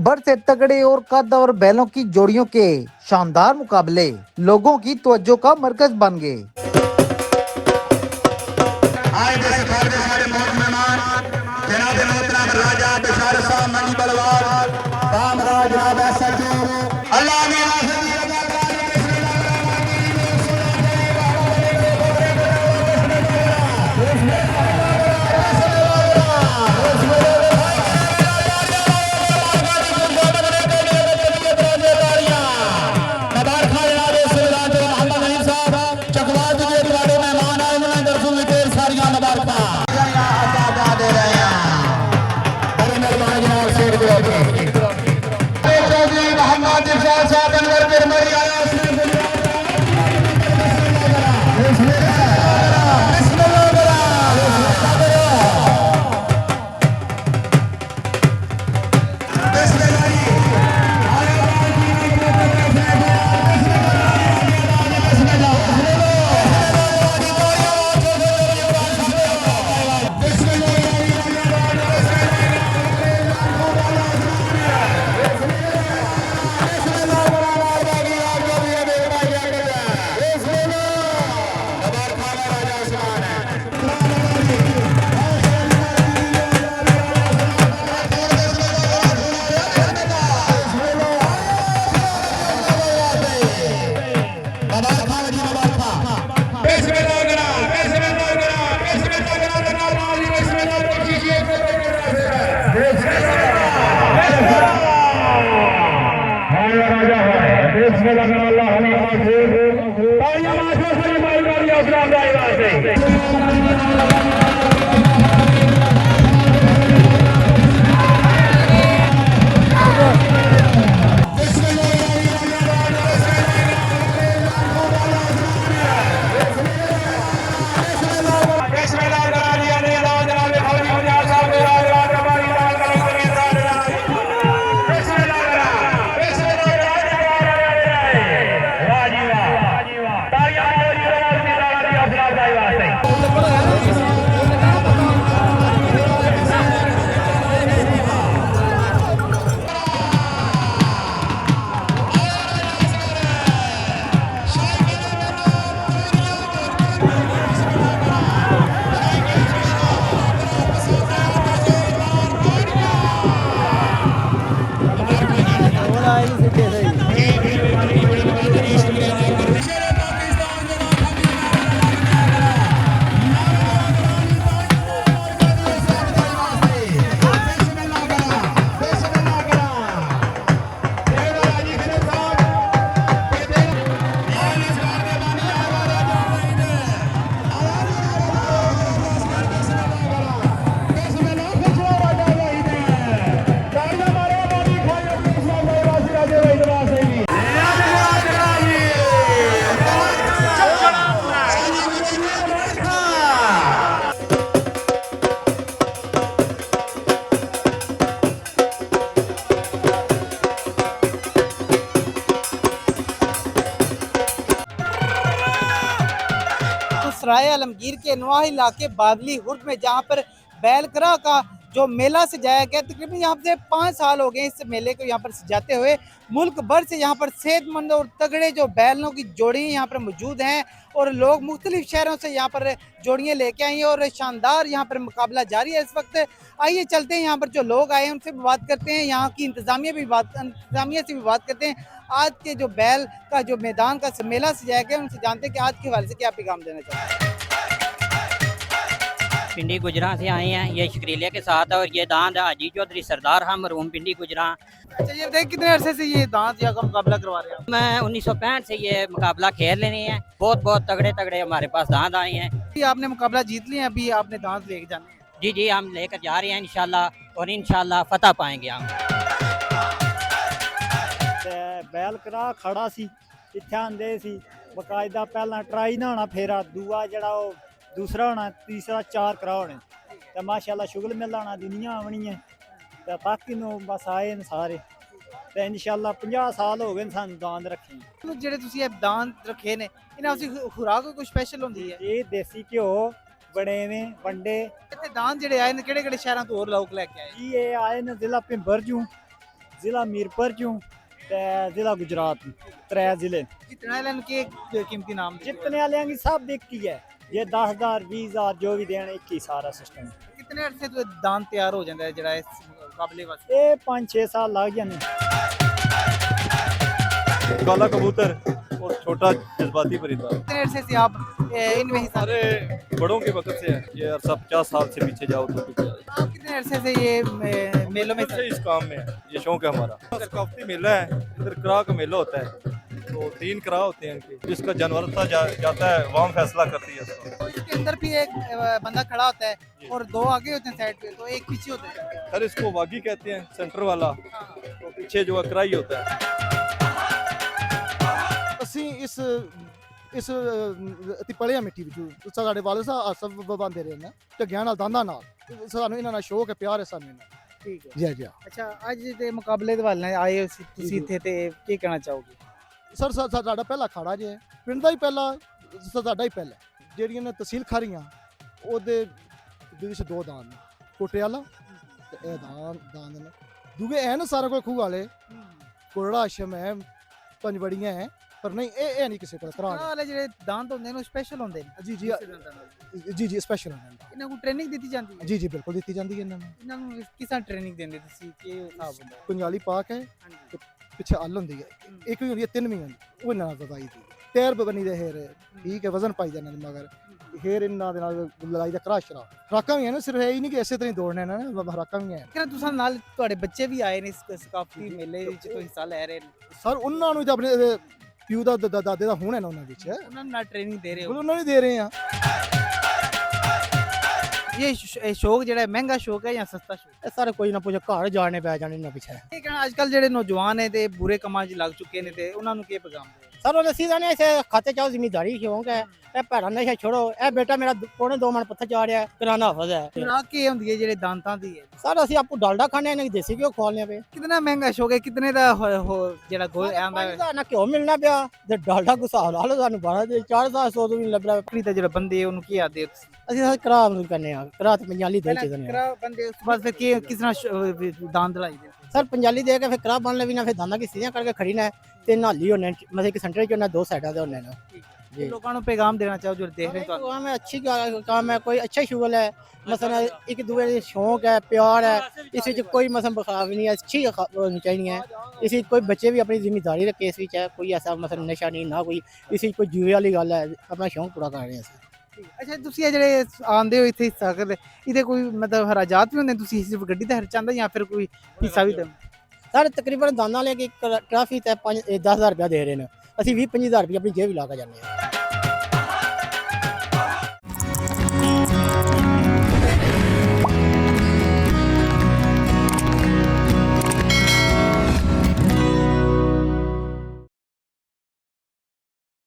भर से तगड़े और कद और बैलों की जोड़ियों के शानदार मुकाबले लोगों की तवज्जो का मरकज बन गए। सराय आलमगीर के नवाह इलाके बादली हुर्द में जहाँ पर बैलकरा का जो मेला सजाया गया, तकरीबन यहाँ से 5 साल हो गए इस मेले को यहाँ पर सजाते हुए। मुल्क भर से यहाँ पर सेहतमंद और तगड़े जो बैलों की जोड़ियाँ यहाँ पर मौजूद हैं और लोग मुख्तलिफ शहरों से यहाँ पर जोड़ियाँ लेके आई हैं और शानदार यहाँ पर मुकाबला जारी है इस वक्त। आइए चलते हैं, यहाँ पर जो लोग आए हैं उनसे भी बात करते हैं, यहाँ की इंतज़ामिया से भी बात करते हैं। आज के जो बैल का जो मैदान का मेला सजाया गया उनसे जानते हैं कि आज के हवाले से क्या पैगाम देना चाहते हैं। पिंडी गुजरा से आए हैं, ये शकरीले के साथ है और ये दांत हाजी चौधरी सरदार हम मरहूम पिंडी गुजरा। अच्छा, ये बताइए कितने अरसे से ये दांत या का मुकाबला करवा रहे हैं? मैं 1965 से ये मुकाबला खेल लेने हैं। बहुत तगड़े तगड़े हमारे पास दांत आए हैं। आपने मुकाबला जीत लिया, अभी आपने दांत लेके जाने हैं? जी जी, हम लेकर जा रहे हैं इंशाल्लाह और इंशाल्लाह फतह पाएंगे हम। बैल करा खड़ा सी इत्थे आंदे सी बकायदा, पहला ट्राई ना होना, फेरा दूआ जड़ा दूसरा होना, तीसरा 4 करा होने ते माशाल्लाह शुगल मेला होना, दुनिया आवनी है ते बाकी नो बस आए न सारे ते इंशाल्लाह 50 साल हो गए सन दांत रखे। जेडे तुसी ये दांत रखे ने इन्हां उसी खुराक कोई स्पेशल होंदी है? ये देसी घ्यो बने में वंडे इत्थे दांत जेडे आए ने केड़े-केड़े शहरां तो और लोग लेके आए? जी ये आए न जिला भिंबर जू ਜ਼ਿਲ੍ਹਾ ਮੀਰਪੁਰ ਚੋਂ ਤੇ ਜ਼ਿਲ੍ਹਾ ਗੁਜਰਾਤ त्रै ਜ਼ਿਲ੍ਹੇ जितने वाले के कीमती नाम ਜਿੱਤਣੇ ਵਾਲਿਆਂ ਦੀ ਸਭ ਇੱਕ ਹੀ ਹੈ ਜੇ 10,000 20,000 ਜੋ ਵੀ ਦੇਣ ਇੱਕ ਹੀ ਸਾਰਾ ਸਿਸਟਮ कितने अरसे तो दान तैयार हो जाता है जरा इस मुकाबले वास्ते ਇਹ 5-6 साल ਲੱਗ ਜਾਂਦੇ काला कबूतर और छोटा जज्बाती परिंदा कितने अरसे से आप इनमें हिस्सा हमारे बड़ों के वक्त से है ये अरसा 50 साल से पीछे जाओ तो पीछे आप कितने अरसे से ये मेलों में से इस काम में है ये शौक है हमारा सकाफती मेला है इधर करा का मेला होता है तो 3 करा होते हैं इनके जिसका जानवर जाता है वहाँ फैसला करती है इसका। तो इसके अंदर भी एक बंदा खड़ा होता है और 2 आगे होते हैं साइड पे तो एक पीछे होते हैं सर इसको वागी कहते हैं सेंटर वाला तो पीछे जो है कराई होता है ਅਸੀਂ ਇਸ ਅਤੀ ਪਲਿਆ ਮਿੱਟੀ ਵਿੱਚ ਸਾਡੇ ਵਾਲੇ ਸਾਹਿਬ ਸਭ ਬੰਦੇ ਰਹੇ ਨੇ ਢੱਗਿਆਂ ਨਾਲ ਦਾਂਦਾਂ ਨਾਲ ਸਾਨੂੰ ਇਹਨਾਂ ਨਾਲ ਸ਼ੌਕ ਹੈ ਪਿਆਰ ਹੈ ਸਾਨੂੰ ਇਹਨਾਂ ਨਾਲ ठीक है ਜੀ ਜੀ अच्छा आज ਦੇ ਮੁਕਾਬਲੇ ਦੇ ਵਾਲੇ ਆਏ ਹੋ ਤੁਸੀਂ ਇੱਥੇ ਤੇ ਕੀ ਕਹਿਣਾ ਚਾਹੋਗੇ ਸਰ ਸਾਡਾ ਪਹਿਲਾ ਖਾੜਾ ਜੇ ਪਿੰਡ ਦਾ ਹੀ ਪਹਿਲਾ ਸਾਡਾ ਹੀ ਪਹਿਲਾ ਜਿਹੜੀਆਂ ਨੇ ਤਹਿਸੀਲ ਖਾਰੀਆਂ ਉਹਦੇ ਵਿੱਚ 2 ਦਾਨ ਨੇ ਕੋਟੇ ਵਾਲਾ ਤੇ ਇਹ ਦਾਨ ਨੇ ਦੂਗੇ ਐ ਨਾ ਸਾਰਾ ਕੋਲ ਖੂਹ ਵਾਲੇ ਕੋੜਾ ਆਸ਼ਮ ਹੈ ਪੰਜਵੜੀਆਂ ਹੈ ਪਰ ਨਹੀਂ ਇਹ ਨਹੀਂ ਕਿਸੇ ਕੋਲ ਕਰਾ ਵਾਲੇ ਜਿਹੜੇ ਦਾੰਤ ਹੁੰਦੇ ਨੇ ਉਹ ਸਪੈਸ਼ਲ ਹੁੰਦੇ ਨੇ ਜੀ ਜੀ ਸਪੈਸ਼ਲ ਹੈ ਇਹਨਾਂ ਨੂੰ ਟ੍ਰੇਨਿੰਗ ਦਿੱਤੀ ਜਾਂਦੀ ਹੈ ਜੀ ਜੀ ਬਿਲਕੁਲ ਦਿੱਤੀ ਜਾਂਦੀ ਹੈ ਇਹਨਾਂ ਨੂੰ ਇਹਨਾਂ ਨੂੰ ਕਿਸਾਂ ਟ੍ਰੇਨਿੰਗ ਦਿੰਦੇ ਤੁਸੀਂ ਕੀ ਹਿਸਾਬ ਹੁੰਦਾ ਹੈ? ਪੰਜਾਲੀ ਪਾਕ ਹੈ ਹਾਂਜੀ ਪਿੱਛੇ ਅੱਲ ਹੁੰਦੀ ਹੈ ਇੱਕ ਵੀ ਹੁੰਦੀ ਹੈ 3 ਵੀ ਹੁੰਦੀ ਉਹ ਨਾਲ ਵਜ਼ਾਈ ਦੀ ਟਾਇਰ ਬਣੀ ਦੇ ਹੇਰ ਠੀਕ ਹੈ ਵਜ਼ਨ ਪਾਈ ਜਾਂਦੇ ਨੇ ਮਗਰ ਹੇਰ ਇਹਨਾਂ ਦੇ ਨਾਲ ਲੜਾਈ ਦਾ ਕਰਾਸ਼ਰਾ ਖਰਾਕਾਂ ਵੀ ਹੈ ਨਾ ਸਿਰਫ ਇਹ ਹੀ ਨਹੀਂ ਕਿ ਇਸੇ ਤਰ੍ਹਾਂ ਹੀ ਦੌੜਨੇ ਨੇ ਨਾ ਖਰਾਕਾਂ ਵੀ ਹੈ ਕਿਹਨਾਂ ਤੁਸੀਂ ਨਾਲ ਤੁਹਾਡੇ ਬੱਚੇ ਵੀ ਆਏ ਨੇ ਇਸ ਸਕਾਫਤੀ ਮੇਲੇ ਵਿੱਚ ਕੋਈ ਹਿੱਸਾ ਲੈ ਰਹੇ ਨੇ ਸਰ ਉਹਨਾਂ ਨੂੰ ਤਾਂ ਆਪਣੇ ਪਿਓ ਦਾ ਦਾਦੇ ਦਾ ਹੁਣ ਹੈ ਨਾ ਉਹਨਾਂ ਵਿੱਚ ਉਹਨਾਂ ਨੂੰ ਨਾਲ ਟ੍ਰੇਨਿੰਗ ਦੇ ਰਹੇ ਹੋ ਉਹਨਾਂ ਨੂੰ ਦੇ ਰਹੇ ਆ ਇਹ ਸ਼ੌਕ ਜਿਹੜਾ ਹੈ ਮਹਿੰਗਾ ਸ਼ੌਕ ਹੈ ਜਾਂ ਸਸਤਾ ਸ਼ੌਕ ਇਹ ਸਾਰੇ ਕੋਈ ਨਾ ਪੁੱਛ ਘਰ ਜਾਣੇ ਪੈ ਜਾਣੇ ਨਾ ਪਿੱਛੇ ਇਹ ਕਹਿਣਾ ਅੱਜ ਕੱਲ ਜਿਹੜੇ ਨੌਜਵਾਨ ਨੇ ਤੇ ਬੁਰੇ ਕੰਮਾਂ 'ਚ ਲੱਗ ਚੁੱਕੇ ਨੇ ਤੇ ਉਹਨਾਂ ਨੂੰ ਕੀ ਪੈਗਾਮ ਦਿਓ ਸਰ ਉਹ ਦੱਸੀ ਨੇ ਇਸੇ ਖਾਤੇ ਚਾਹ ਜ਼ਿਮੀਦਾਰੀ ਸ਼ੌਂਕ ਹੈ ਇਹ ਭੈੜਾ ਨਸ਼ਾ ਛੋੜੋ ਇਹ ਬੇਟਾ ਮੇਰਾ ਪੌਣੇ 2 ਮਣ ਪੱਥਰ ਜਾ ਰਿਹਾ ਕਿਰਾਨਾ ਹਾਫਜ਼ ਹੈ ਖੁਰਾਕ ਕੀ ਹੁੰਦੀ ਹੈ ਜਿਹੜੇ ਦਾਂਤਾਂ ਦੀ ਹੈ ਸਰ ਅਸੀਂ ਆਪੂ ਡਾਲਡਾ ਖਾਣੇ ਨੇ ਦੇਸੀ ਘਿਓ ਖਵਾਲਨੇ ਪਏ ਕਿੰਨਾ ਮਹਿੰਗਾ ਸ਼ੌਕ ਹੈ ਕਿਤਨੇ ਦਾ ਜਿਹੜਾ ਗੋਲ ਆਂਦਾ ਹੈ ਨਾ ਘਿਓ ਮਿਲਣਾ ਪਿਆ ਤੇ ਡਾਲਡਾ ਗੁਸਾ ਲਾ ਲਓ ਸਾਨੂੰ 12 ਦੇ 400 ਤੋਂ ਵੀ ਨਹੀਂ ਲੱਭਣਾ ਬੱਕਰੀ ਦਾ ਜਿਹੜਾ ਬੰਦੇ ਉਹਨੂੰ ਕੀ ਆਦੇ ਹੋ ਤੁਸੀਂ ਅਸੀਂ ਸਾਰੇ ਕਰਾਮ ਨੂੰ ਕਰਨੇ ਆ ਕਰਾਤ ਪੰਜਾਲੀ ਦੇ ਚ ਦਿੰਦੇ ਆ ਕਰਾ ਬੰਦੇ ਉਸ ਤੋਂ ਬਾਅਦ ਫਿਰ ਕੀ ਕਿਸ ਤਰ੍ਹਾਂ ਦਾੰਦ ਲਾਈ ਦੇ ਸਰ ਪੰਜਾਲੀ ਦੇ ਕੇ ਫਿਰ ਕਰਾ ਬਣ ਲਵੀ ਨਾ ਫਿਰ ਦਾਨਾ ਕੀ ਸੀਆਂ ਕਰਕੇ ਖੜੀ ਨਾ ਤੇ ਨਾਲੀ ਹੋਣੇ ਮਤਲਬ ਇੱਕ ਸੈਂਟਰ ਚ ਉਹਨਾਂ 2 ਸਾਈਡਾਂ ਦੇ ਹੋਣੇ ਨੇ जी लोगों को पैगाम देना चाहो जो देख रहे हैं तो काम है अच्छी काम है कोई अच्छा शुगल है मसलन एक दूसरे शौक है प्यार है इस कोई मसलन बखाव नहीं है अच्छी होनी चाहिए इसी कोई बच्चे भी अपनी जिम्मेदारी रखे इस है कोई ऐसा मसलन नशा नहीं ना कोई इसी कोई जुए वाली गल है अपना शौक पूरा कर रहे हैं ਅੱਛਾ ਤੁਸੀਂ ਇਹ ਜਿਹੜੇ ਆਂਦੇ ਹੋ ਇੱਥੇ ਹਿੱਸਾ ਕਰਦੇ ਇਹਦੇ ਕੋਈ ਮਤਲਬ ਹਰਾਜਾਤ ਵੀ ਹੁੰਦੇ ਤੁਸੀਂ ਸਿਰਫ ਗੱਡੀ ਦਾ ਖਰਚਾ ਆਂਦਾ ਜਾਂ ਫਿਰ ਕੋਈ ਹਿੱਸਾ ਵੀ ਦਿੰਦੇ सर तकरीबन दाना लेके ट्रैफिक है 10,000 रुपया दे रहे हैं असं 20-25,000 रुपया अपनी जेब ला के जाने